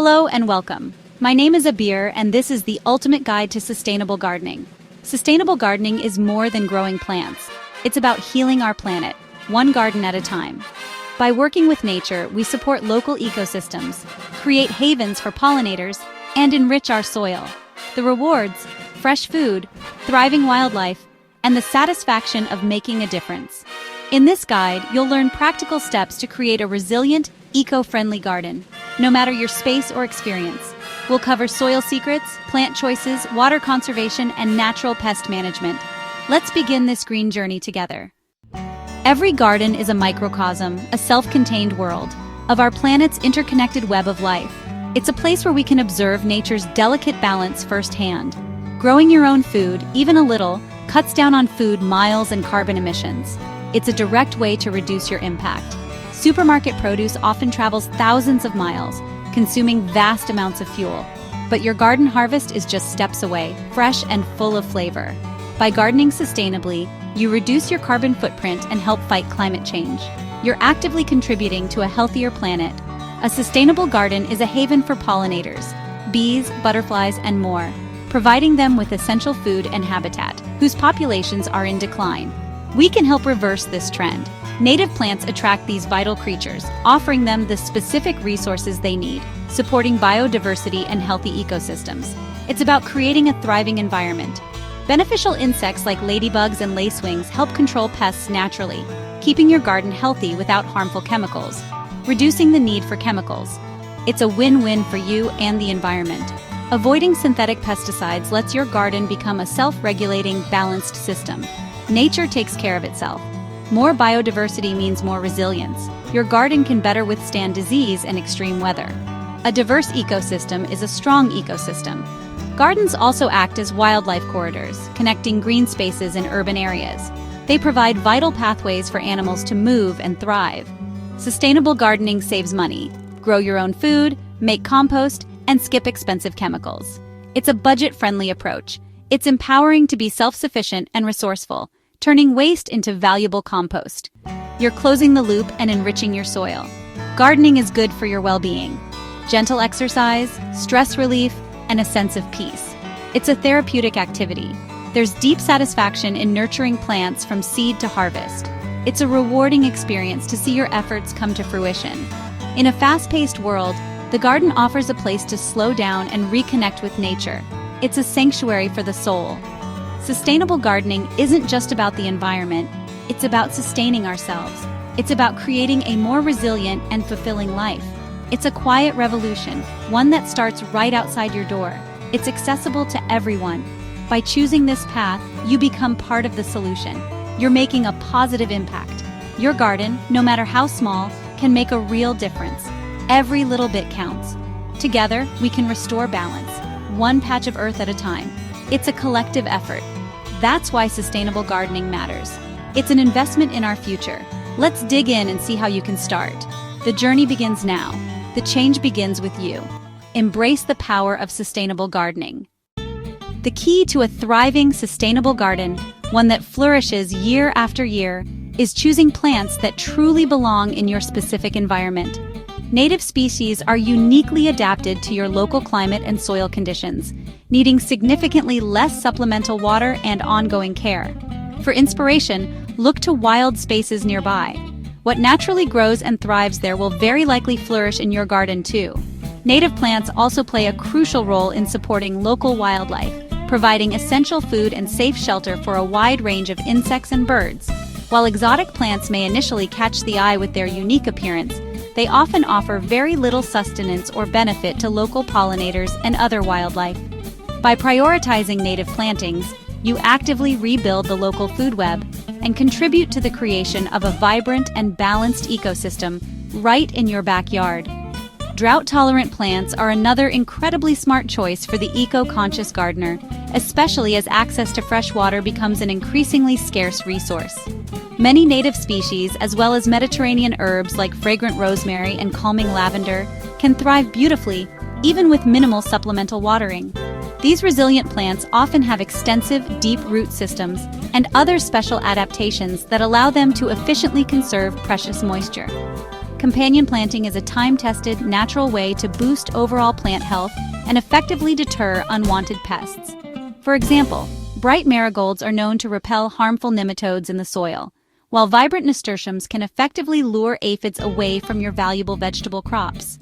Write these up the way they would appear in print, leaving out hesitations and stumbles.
Hello and welcome. My name is Abir and this is the ultimate guide to sustainable gardening. Sustainable gardening is more than growing plants. It's about healing our planet, one garden at a time. By working with nature, we support local ecosystems, create havens for pollinators, and enrich our soil. The rewards: fresh food, thriving wildlife, and the satisfaction of making a difference. In this guide, you'll learn practical steps to create a resilient, eco-friendly garden, no matter your space or experience. We'll cover soil secrets, plant choices, water conservation, and natural pest management. Let's begin this green journey together. Every garden is a microcosm, a self-contained world, of our planet's interconnected web of life. It's a place where we can observe nature's delicate balance firsthand. Growing your own food, even a little, cuts down on food miles and carbon emissions. It's a direct way to reduce your impact. Supermarket produce often travels thousands of miles, consuming vast amounts of fuel. But your garden harvest is just steps away, fresh and full of flavor. By gardening sustainably, you reduce your carbon footprint and help fight climate change. You're actively contributing to a healthier planet. A sustainable garden is a haven for pollinators, bees, butterflies, and more, providing them with essential food and habitat, whose populations are in decline. We can help reverse this trend. Native plants attract these vital creatures, offering them the specific resources they need, supporting biodiversity and healthy ecosystems. It's about creating a thriving environment. Beneficial insects like ladybugs and lacewings help control pests naturally, keeping your garden healthy without harmful chemicals, reducing the need for chemicals. It's a win-win for you and the environment. Avoiding synthetic pesticides lets your garden become a self-regulating, balanced system. Nature takes care of itself. More biodiversity means more resilience. Your garden can better withstand disease and extreme weather. A diverse ecosystem is a strong ecosystem. Gardens also act as wildlife corridors, connecting green spaces in urban areas. They provide vital pathways for animals to move and thrive. Sustainable gardening saves money. Grow your own food, make compost, and skip expensive chemicals. It's a budget-friendly approach. It's empowering to be self-sufficient and resourceful, turning waste into valuable compost. You're closing the loop and enriching your soil. Gardening is good for your well-being. Gentle exercise, stress relief, and a sense of peace. It's a therapeutic activity. There's deep satisfaction in nurturing plants from seed to harvest. It's a rewarding experience to see your efforts come to fruition. In a fast-paced world, the garden offers a place to slow down and reconnect with nature. It's a sanctuary for the soul. Sustainable gardening isn't just about the environment, it's about sustaining ourselves. It's about creating a more resilient and fulfilling life. It's a quiet revolution, one that starts right outside your door. It's accessible to everyone. By choosing this path, you become part of the solution. You're making a positive impact. Your garden, no matter how small, can make a real difference. Every little bit counts. Together, we can restore balance, one patch of earth at a time. It's a collective effort. That's why sustainable gardening matters. It's an investment in our future. Let's dig in and see how you can start. The journey begins now. The change begins with you. Embrace the power of sustainable gardening. The key to a thriving, sustainable garden, one that flourishes year after year, is choosing plants that truly belong in your specific environment. Native species are uniquely adapted to your local climate and soil conditions, needing significantly less supplemental water and ongoing care. For inspiration, look to wild spaces nearby. What naturally grows and thrives there will very likely flourish in your garden too. Native plants also play a crucial role in supporting local wildlife, providing essential food and safe shelter for a wide range of insects and birds. While exotic plants may initially catch the eye with their unique appearance, they often offer very little sustenance or benefit to local pollinators and other wildlife. By prioritizing native plantings, you actively rebuild the local food web and contribute to the creation of a vibrant and balanced ecosystem right in your backyard. Drought-tolerant plants are another incredibly smart choice for the eco-conscious gardener, especially as access to fresh water becomes an increasingly scarce resource. Many native species, as well as Mediterranean herbs like fragrant rosemary and calming lavender, can thrive beautifully, even with minimal supplemental watering. These resilient plants often have extensive, deep root systems and other special adaptations that allow them to efficiently conserve precious moisture. Companion planting is a time-tested, natural way to boost overall plant health and effectively deter unwanted pests. For example, bright marigolds are known to repel harmful nematodes in the soil, while vibrant nasturtiums can effectively lure aphids away from your valuable vegetable crops.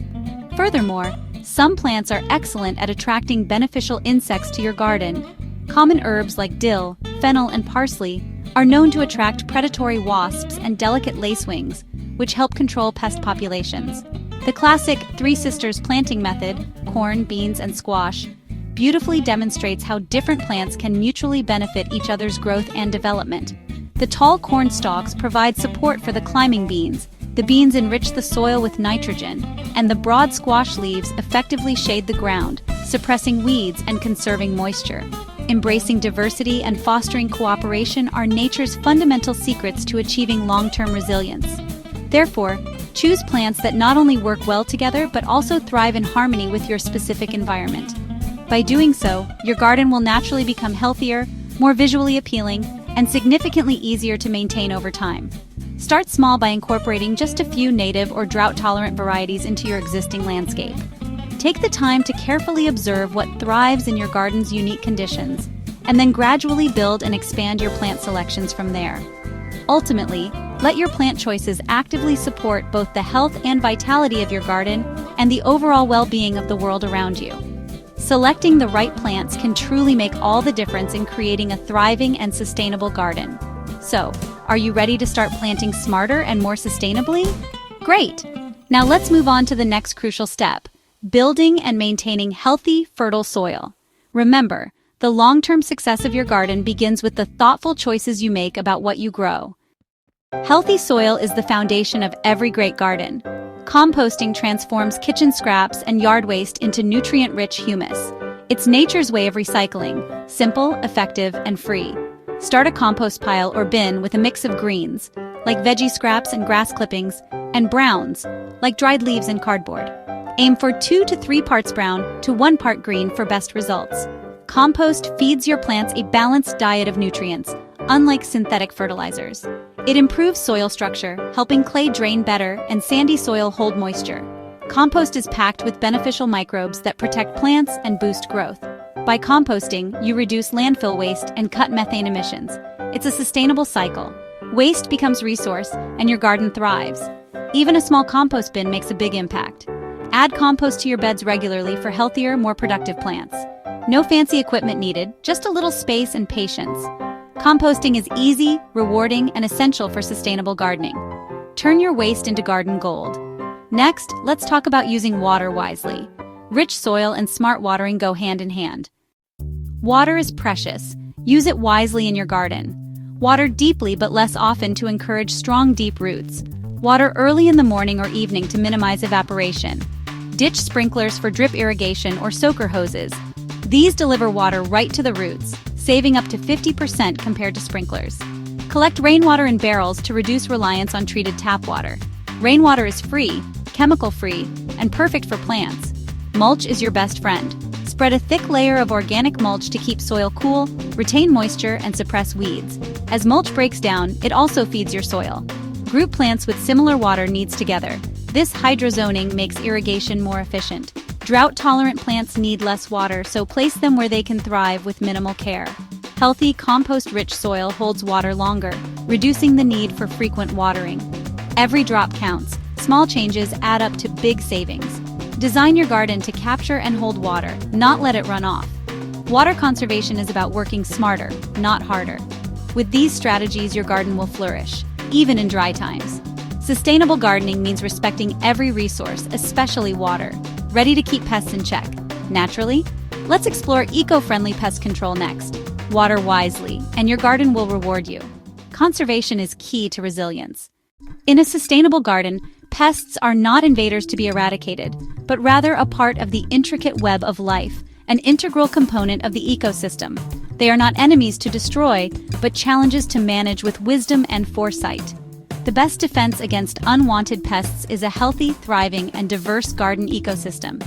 Furthermore, some plants are excellent at attracting beneficial insects to your garden. Common herbs like dill, fennel, and parsley are known to attract predatory wasps and delicate lacewings, which help control pest populations. The classic Three Sisters planting method, corn, beans, and squash, beautifully demonstrates how different plants can mutually benefit each other's growth and development. The tall corn stalks provide support for the climbing beans, the beans enrich the soil with nitrogen, and the broad squash leaves effectively shade the ground, suppressing weeds and conserving moisture. Embracing diversity and fostering cooperation are nature's fundamental secrets to achieving long-term resilience. Therefore, choose plants that not only work well together but also thrive in harmony with your specific environment. By doing so, your garden will naturally become healthier, more visually appealing, and significantly easier to maintain over time. Start small by incorporating just a few native or drought-tolerant varieties into your existing landscape. Take the time to carefully observe what thrives in your garden's unique conditions, and then gradually build and expand your plant selections from there. Ultimately, let your plant choices actively support both the health and vitality of your garden and the overall well-being of the world around you. Selecting the right plants can truly make all the difference in creating a thriving and sustainable garden. So, are you ready to start planting smarter and more sustainably? Great! Now let's move on to the next crucial step: building and maintaining healthy, fertile soil. Remember, the long-term success of your garden begins with the thoughtful choices you make about what you grow. Healthy soil is the foundation of every great garden. Composting transforms kitchen scraps and yard waste into nutrient-rich humus. It's nature's way of recycling, simple, effective, and free. Start a compost pile or bin with a mix of greens, like veggie scraps and grass clippings, and browns, like dried leaves and cardboard. Aim for 2 to 3 parts brown to 1 part green for best results. Compost feeds your plants a balanced diet of nutrients, unlike synthetic fertilizers. It improves soil structure, helping clay drain better and sandy soil hold moisture. Compost is packed with beneficial microbes that protect plants and boost growth. By composting, you reduce landfill waste and cut methane emissions. It's a sustainable cycle. Waste becomes resource, and your garden thrives. Even a small compost bin makes a big impact. Add compost to your beds regularly for healthier, more productive plants. No fancy equipment needed, just a little space and patience. Composting is easy, rewarding, and essential for sustainable gardening. Turn your waste into garden gold. Next, let's talk about using water wisely. Rich soil and smart watering go hand in hand. Water is precious. Use it wisely in your garden. Water deeply but less often to encourage strong, deep roots. Water early in the morning or evening to minimize evaporation. Ditch sprinklers for drip irrigation or soaker hoses. These deliver water right to the roots, saving up to 50% compared to sprinklers. Collect rainwater in barrels to reduce reliance on treated tap water. Rainwater is free, chemical-free, and perfect for plants. Mulch is your best friend. Spread a thick layer of organic mulch to keep soil cool, retain moisture, and suppress weeds. As mulch breaks down, it also feeds your soil. Group plants with similar water needs together. This hydrozoning makes irrigation more efficient. Drought-tolerant plants need less water, so place them where they can thrive with minimal care. Healthy, compost-rich soil holds water longer, reducing the need for frequent watering. Every drop counts. Small changes add up to big savings. Design your garden to capture and hold water, not let it run off. Water conservation is about working smarter, not harder. With these strategies, your garden will flourish, even in dry times. Sustainable gardening means respecting every resource, especially water. Ready to keep pests in check? Naturally? Let's explore eco-friendly pest control next. Water wisely, and your garden will reward you. Conservation is key to resilience. In a sustainable garden, pests are not invaders to be eradicated, but rather a part of the intricate web of life, an integral component of the ecosystem. They are not enemies to destroy, but challenges to manage with wisdom and foresight. The best defense against unwanted pests is a healthy, thriving, and diverse garden ecosystem.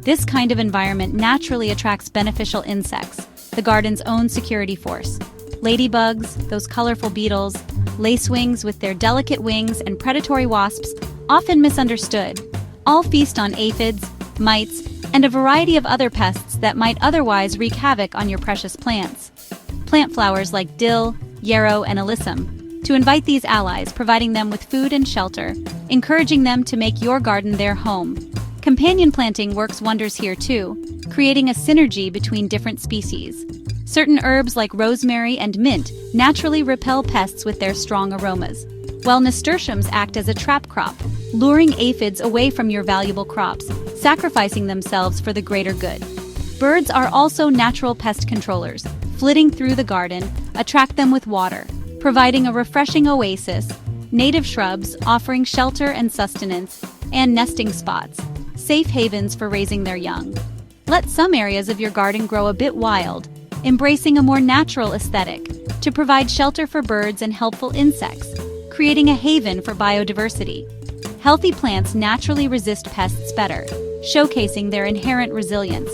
This kind of environment naturally attracts beneficial insects, the garden's own security force. Ladybugs, those colorful beetles, lacewings with their delicate wings, and predatory wasps often misunderstood. All feast on aphids, mites, and a variety of other pests that might otherwise wreak havoc on your precious plants. Plant flowers like dill, yarrow, and alyssum to invite these allies, providing them with food and shelter, encouraging them to make your garden their home. Companion planting works wonders here too, creating a synergy between different species. Certain herbs like rosemary and mint naturally repel pests with their strong aromas, while nasturtiums act as a trap crop, luring aphids away from your valuable crops, sacrificing themselves for the greater good. Birds are also natural pest controllers. Flitting through the garden, attract them with water, providing a refreshing oasis, native shrubs offering shelter and sustenance, and nesting spots, safe havens for raising their young. Let some areas of your garden grow a bit wild, embracing a more natural aesthetic to provide shelter for birds and helpful insects, creating a haven for biodiversity. Healthy plants naturally resist pests better, showcasing their inherent resilience.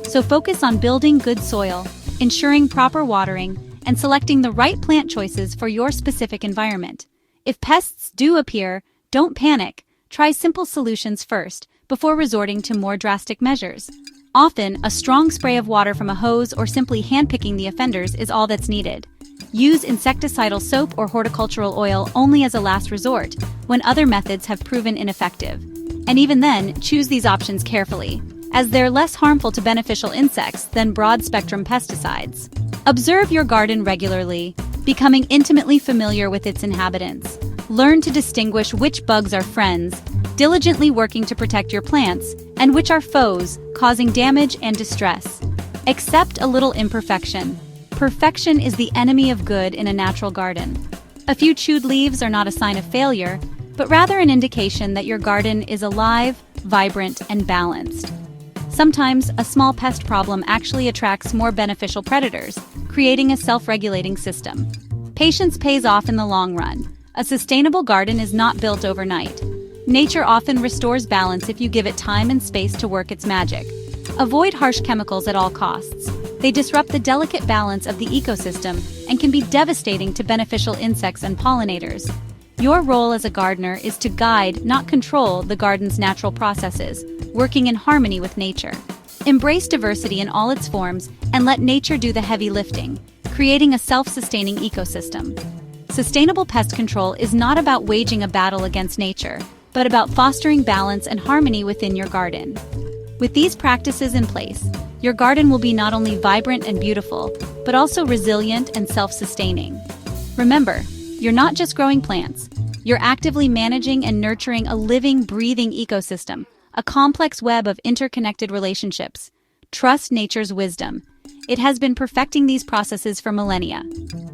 So focus on building good soil, ensuring proper watering, and selecting the right plant choices for your specific environment. If pests do appear, don't panic. Try simple solutions first, before resorting to more drastic measures. Often, a strong spray of water from a hose or simply handpicking the offenders is all that's needed. Use insecticidal soap or horticultural oil only as a last resort, when other methods have proven ineffective. And even then, choose these options carefully, as they're less harmful to beneficial insects than broad-spectrum pesticides. Observe your garden regularly, becoming intimately familiar with its inhabitants. Learn to distinguish which bugs are friends, diligently working to protect your plants, and which are foes, causing damage and distress. Accept a little imperfection. Perfection is the enemy of good in a natural garden. A few chewed leaves are not a sign of failure, but rather an indication that your garden is alive, vibrant, and balanced. Sometimes, a small pest problem actually attracts more beneficial predators, creating a self-regulating system. Patience pays off in the long run. A sustainable garden is not built overnight. Nature often restores balance if you give it time and space to work its magic. Avoid harsh chemicals at all costs. They disrupt the delicate balance of the ecosystem and can be devastating to beneficial insects and pollinators. Your role as a gardener is to guide, not control, the garden's natural processes, working in harmony with nature. Embrace diversity in all its forms and let nature do the heavy lifting, creating a self-sustaining ecosystem. Sustainable pest control is not about waging a battle against nature, but about fostering balance and harmony within your garden. With these practices in place, your garden will be not only vibrant and beautiful, but also resilient and self-sustaining. Remember, you're not just growing plants. You're actively managing and nurturing a living, breathing ecosystem, a complex web of interconnected relationships. Trust nature's wisdom. It has been perfecting these processes for millennia.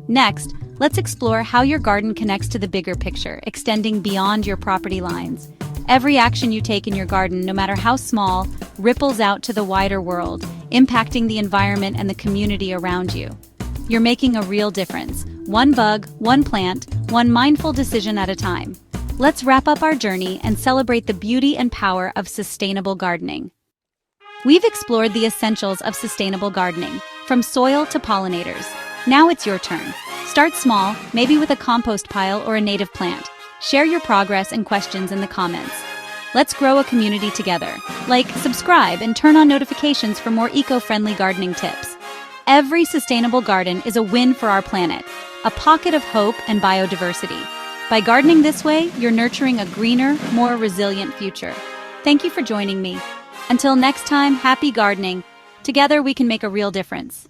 Next, let's explore how your garden connects to the bigger picture, extending beyond your property lines. Every action you take in your garden, no matter how small, ripples out to the wider world, impacting the environment and the community around you. You're making a real difference. One bug, one plant, one mindful decision at a time. Let's wrap up our journey and celebrate the beauty and power of sustainable gardening. We've explored the essentials of sustainable gardening, from soil to pollinators. Now it's your turn. Start small, maybe with a compost pile or a native plant. Share your progress and questions in the comments. Let's grow a community together. Like, subscribe, and turn on notifications for more eco-friendly gardening tips. Every sustainable garden is a win for our planet, a pocket of hope and biodiversity. By gardening this way, you're nurturing a greener, more resilient future. Thank you for joining me. Until next time, happy gardening. Together we can make a real difference.